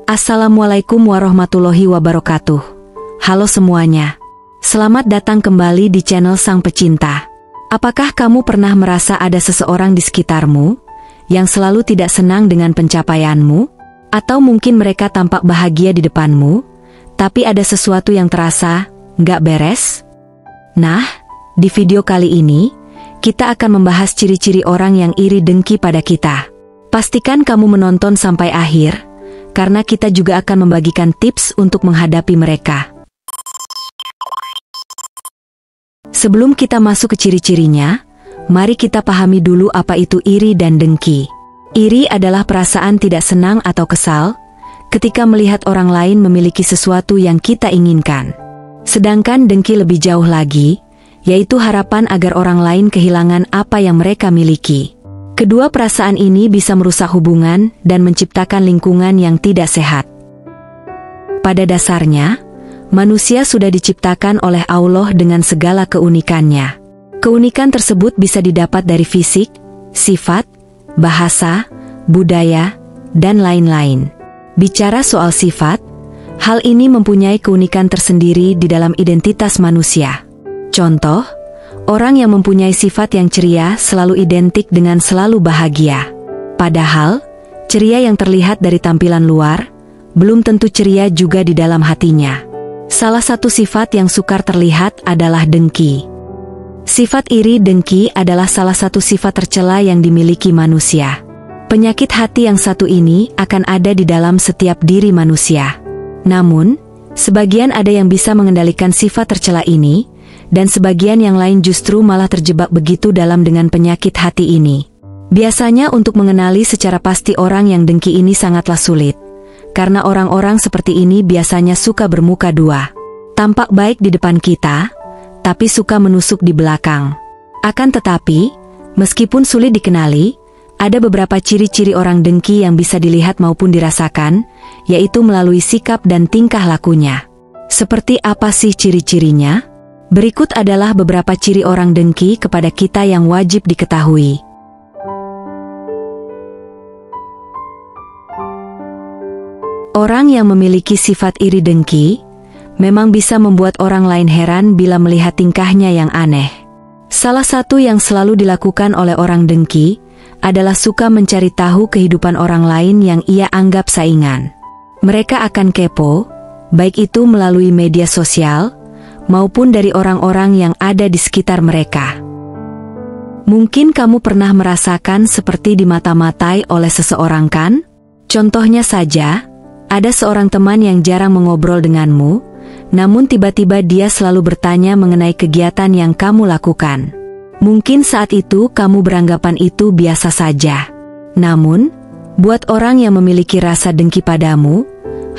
Assalamualaikum warahmatullahi wabarakatuh. Halo semuanya. Selamat datang kembali di channel Sang Pecinta. Apakah kamu pernah merasa ada seseorang di sekitarmu yang selalu tidak senang dengan pencapaianmu? Atau mungkin mereka tampak bahagia di depanmu, tapi ada sesuatu yang terasa nggak beres? Nah, di video kali ini, kita akan membahas ciri-ciri orang yang iri dengki pada kita. Pastikan kamu menonton sampai akhir, karena kita juga akan membagikan tips untuk menghadapi mereka. Sebelum kita masuk ke ciri-cirinya, mari kita pahami dulu apa itu iri dan dengki. Iri adalah perasaan tidak senang atau kesal ketika melihat orang lain memiliki sesuatu yang kita inginkan. Sedangkan dengki lebih jauh lagi, yaitu harapan agar orang lain kehilangan apa yang mereka miliki. Kedua perasaan ini bisa merusak hubungan dan menciptakan lingkungan yang tidak sehat. Pada dasarnya, manusia sudah diciptakan oleh Allah dengan segala keunikannya. Keunikan tersebut bisa didapat dari fisik, sifat, bahasa, budaya, dan lain-lain. Bicara soal sifat, hal ini mempunyai keunikan tersendiri di dalam identitas manusia. Contoh, orang yang mempunyai sifat yang ceria selalu identik dengan selalu bahagia. Padahal, ceria yang terlihat dari tampilan luar, belum tentu ceria juga di dalam hatinya. Salah satu sifat yang sukar terlihat adalah dengki. Sifat iri dengki adalah salah satu sifat tercela yang dimiliki manusia. Penyakit hati yang satu ini akan ada di dalam setiap diri manusia. Namun, sebagian ada yang bisa mengendalikan sifat tercela ini, dan sebagian yang lain justru malah terjebak begitu dalam dengan penyakit hati ini. Biasanya untuk mengenali secara pasti orang yang dengki ini sangatlah sulit, karena orang-orang seperti ini biasanya suka bermuka dua. Tampak baik di depan kita, tapi suka menusuk di belakang. Akan tetapi, meskipun sulit dikenali, ada beberapa ciri-ciri orang dengki yang bisa dilihat maupun dirasakan, yaitu melalui sikap dan tingkah lakunya. Seperti apa sih ciri-cirinya? Berikut adalah beberapa ciri orang dengki kepada kita yang wajib diketahui. Orang yang memiliki sifat iri dengki memang bisa membuat orang lain heran bila melihat tingkahnya yang aneh. Salah satu yang selalu dilakukan oleh orang dengki adalah suka mencari tahu kehidupan orang lain yang ia anggap saingan. Mereka akan kepo, baik itu melalui media sosial maupun dari orang-orang yang ada di sekitar mereka. Mungkin kamu pernah merasakan seperti dimata-matai oleh seseorang kan? Contohnya saja, ada seorang teman yang jarang mengobrol denganmu, namun tiba-tiba dia selalu bertanya mengenai kegiatan yang kamu lakukan. Mungkin saat itu kamu beranggapan itu biasa saja. Namun, buat orang yang memiliki rasa dengki padamu,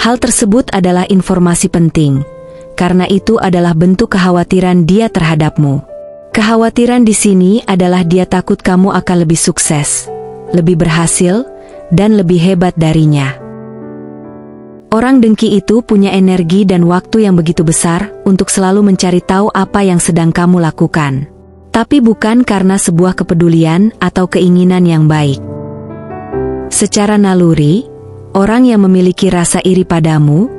hal tersebut adalah informasi penting. Karena itu adalah bentuk kekhawatiran dia terhadapmu. Kekhawatiran di sini adalah dia takut kamu akan lebih sukses, lebih berhasil, dan lebih hebat darinya. Orang dengki itu punya energi dan waktu yang begitu besar untuk selalu mencari tahu apa yang sedang kamu lakukan. Tapi bukan karena sebuah kepedulian atau keinginan yang baik. Secara naluri, orang yang memiliki rasa iri padamu,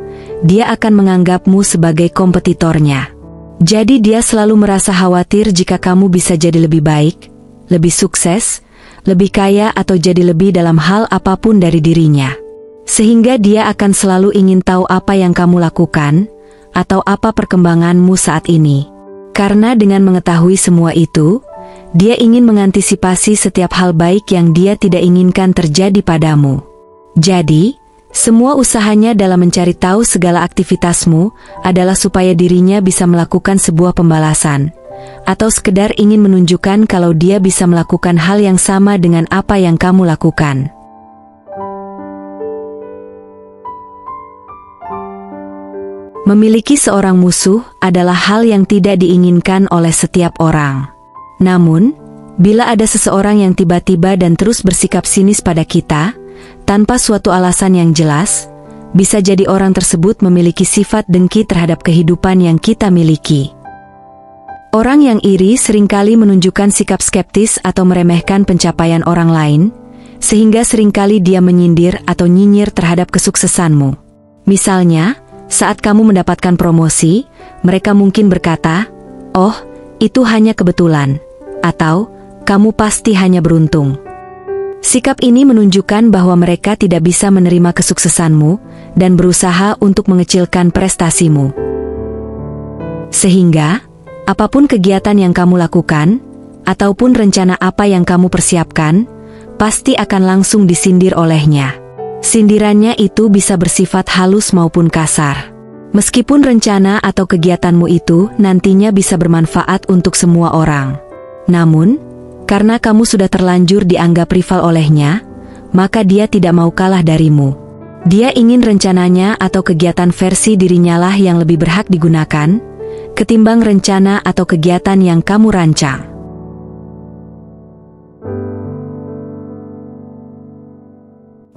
dia akan menganggapmu sebagai kompetitornya. Jadi dia selalu merasa khawatir jika kamu bisa jadi lebih baik, lebih sukses, lebih kaya atau jadi lebih dalam hal apapun dari dirinya. Sehingga dia akan selalu ingin tahu apa yang kamu lakukan, atau apa perkembanganmu saat ini. Karena dengan mengetahui semua itu, dia ingin mengantisipasi setiap hal baik yang dia tidak inginkan terjadi padamu. Jadi, semua usahanya dalam mencari tahu segala aktivitasmu adalah supaya dirinya bisa melakukan sebuah pembalasan, atau sekedar ingin menunjukkan kalau dia bisa melakukan hal yang sama dengan apa yang kamu lakukan. Memiliki seorang musuh adalah hal yang tidak diinginkan oleh setiap orang. Namun, bila ada seseorang yang tiba-tiba dan terus bersikap sinis pada kita, tanpa suatu alasan yang jelas, bisa jadi orang tersebut memiliki sifat dengki terhadap kehidupan yang kita miliki. Orang yang iri seringkali menunjukkan sikap skeptis atau meremehkan pencapaian orang lain, sehingga seringkali dia menyindir atau nyinyir terhadap kesuksesanmu. Misalnya, saat kamu mendapatkan promosi, mereka mungkin berkata, "Oh, itu hanya kebetulan," atau "Kamu pasti hanya beruntung." Sikap ini menunjukkan bahwa mereka tidak bisa menerima kesuksesanmu dan berusaha untuk mengecilkan prestasimu. Sehingga, apapun kegiatan yang kamu lakukan, ataupun rencana apa yang kamu persiapkan, pasti akan langsung disindir olehnya. Sindirannya itu bisa bersifat halus maupun kasar. Meskipun rencana atau kegiatanmu itu nantinya bisa bermanfaat untuk semua orang. Namun, karena kamu sudah terlanjur dianggap rival olehnya, maka dia tidak mau kalah darimu. Dia ingin rencananya atau kegiatan versi dirinya lah yang lebih berhak digunakan, ketimbang rencana atau kegiatan yang kamu rancang.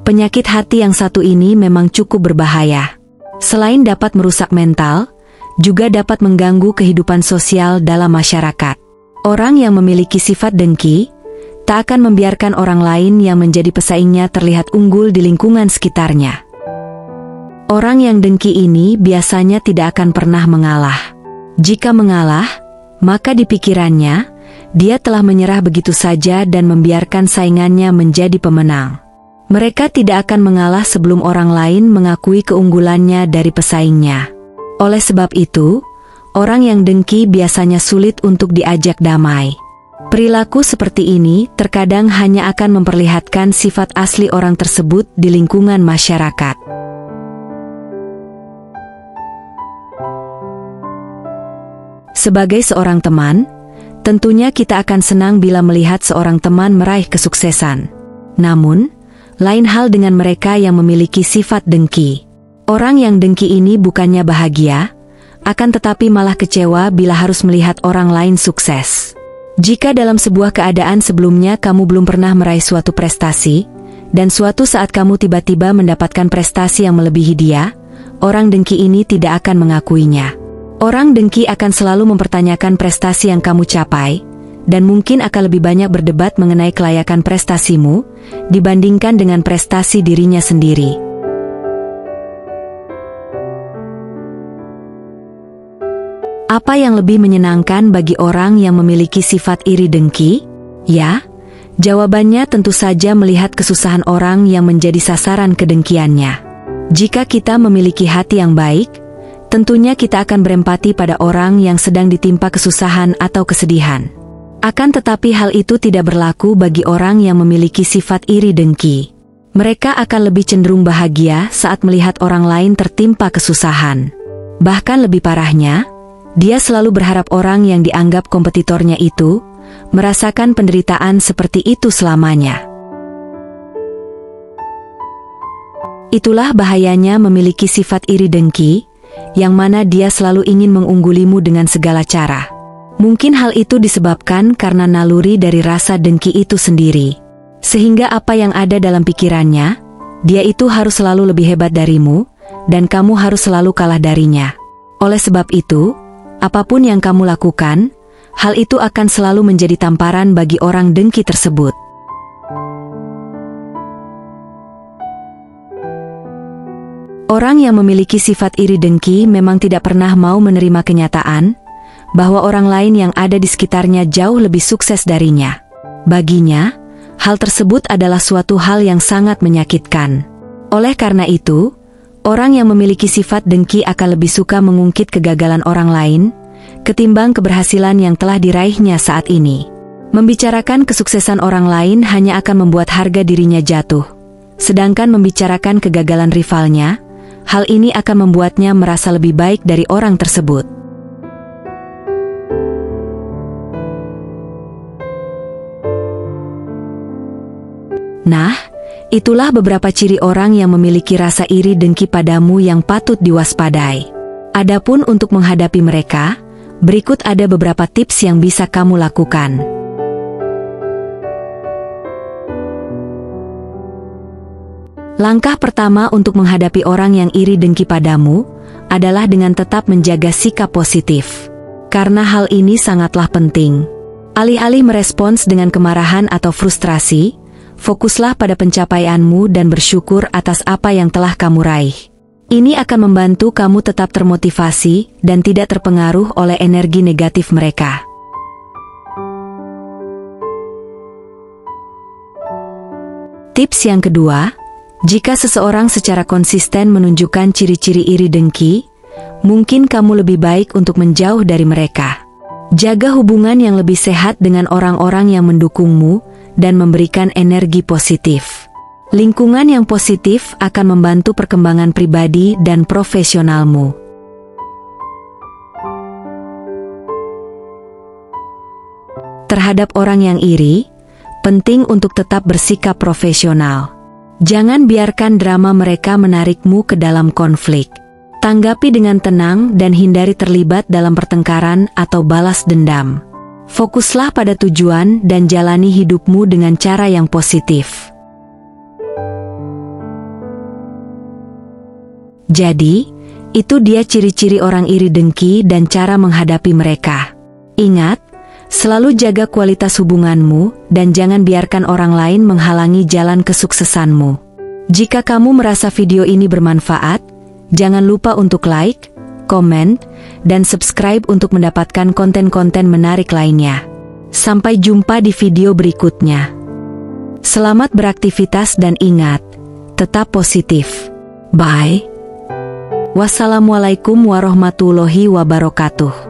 Penyakit hati yang satu ini memang cukup berbahaya. Selain dapat merusak mental, juga dapat mengganggu kehidupan sosial dalam masyarakat. Orang yang memiliki sifat dengki, tak akan membiarkan orang lain yang menjadi pesaingnya terlihat unggul di lingkungan sekitarnya. Orang yang dengki ini biasanya tidak akan pernah mengalah. Jika mengalah, maka di pikirannya, dia telah menyerah begitu saja dan membiarkan saingannya menjadi pemenang. Mereka tidak akan mengalah sebelum orang lain mengakui keunggulannya dari pesaingnya. Oleh sebab itu, orang yang dengki biasanya sulit untuk diajak damai. Perilaku seperti ini terkadang hanya akan memperlihatkan sifat asli orang tersebut di lingkungan masyarakat. Sebagai seorang teman, tentunya kita akan senang bila melihat seorang teman meraih kesuksesan. Namun, lain hal dengan mereka yang memiliki sifat dengki. Orang yang dengki ini bukannya bahagia, akan tetapi malah kecewa bila harus melihat orang lain sukses. Jika dalam sebuah keadaan sebelumnya kamu belum pernah meraih suatu prestasi, dan suatu saat kamu tiba-tiba mendapatkan prestasi yang melebihi dia, orang dengki ini tidak akan mengakuinya. Orang dengki akan selalu mempertanyakan prestasi yang kamu capai, dan mungkin akan lebih banyak berdebat mengenai kelayakan prestasimu, dibandingkan dengan prestasi dirinya sendiri. Apa yang lebih menyenangkan bagi orang yang memiliki sifat iri dengki? Ya, jawabannya tentu saja melihat kesusahan orang yang menjadi sasaran kedengkiannya. Jika kita memiliki hati yang baik, tentunya kita akan berempati pada orang yang sedang ditimpa kesusahan atau kesedihan. Akan tetapi hal itu tidak berlaku bagi orang yang memiliki sifat iri dengki. Mereka akan lebih cenderung bahagia saat melihat orang lain tertimpa kesusahan. Bahkan lebih parahnya, dia selalu berharap orang yang dianggap kompetitornya itu merasakan penderitaan seperti itu selamanya. Itulah bahayanya memiliki sifat iri dengki, yang mana dia selalu ingin mengunggulimu dengan segala cara. Mungkin hal itu disebabkan karena naluri dari rasa dengki itu sendiri. Sehingga apa yang ada dalam pikirannya, dia itu harus selalu lebih hebat darimu, dan kamu harus selalu kalah darinya. Oleh sebab itu, apapun yang kamu lakukan, hal itu akan selalu menjadi tamparan bagi orang dengki tersebut. Orang yang memiliki sifat iri dengki memang tidak pernah mau menerima kenyataan bahwa orang lain yang ada di sekitarnya jauh lebih sukses darinya. Baginya, hal tersebut adalah suatu hal yang sangat menyakitkan. Oleh karena itu, orang yang memiliki sifat dengki akan lebih suka mengungkit kegagalan orang lain, ketimbang keberhasilan yang telah diraihnya saat ini. Membicarakan kesuksesan orang lain hanya akan membuat harga dirinya jatuh. Sedangkan membicarakan kegagalan rivalnya, hal ini akan membuatnya merasa lebih baik dari orang tersebut. Nah, itulah beberapa ciri orang yang memiliki rasa iri dengki padamu yang patut diwaspadai. Adapun untuk menghadapi mereka, berikut ada beberapa tips yang bisa kamu lakukan. Langkah pertama untuk menghadapi orang yang iri dengki padamu adalah dengan tetap menjaga sikap positif. Karena hal ini sangatlah penting. Alih-alih merespons dengan kemarahan atau frustrasi, Fokuslah pada pencapaianmu dan bersyukur atas apa yang telah kamu raih. Ini akan membantu kamu tetap termotivasi dan tidak terpengaruh oleh energi negatif mereka. Tips yang kedua, jika seseorang secara konsisten menunjukkan ciri-ciri iri dengki, mungkin kamu lebih baik untuk menjauh dari mereka. Jaga hubungan yang lebih sehat dengan orang-orang yang mendukungmu dan memberikan energi positif. Lingkungan yang positif akan membantu perkembangan pribadi dan profesionalmu. Terhadap orang yang iri, penting untuk tetap bersikap profesional. Jangan biarkan drama mereka menarikmu ke dalam konflik. Tanggapi dengan tenang dan hindari terlibat dalam pertengkaran atau balas dendam. Fokuslah pada tujuan dan jalani hidupmu dengan cara yang positif. Jadi, itu dia ciri-ciri orang iri dengki dan cara menghadapi mereka. Ingat, selalu jaga kualitas hubunganmu dan jangan biarkan orang lain menghalangi jalan kesuksesanmu. Jika kamu merasa video ini bermanfaat, jangan lupa untuk like, komen, dan subscribe untuk mendapatkan konten-konten menarik lainnya. Sampai jumpa di video berikutnya. Selamat beraktivitas dan ingat, tetap positif. Bye. Wassalamualaikum warahmatullahi wabarakatuh.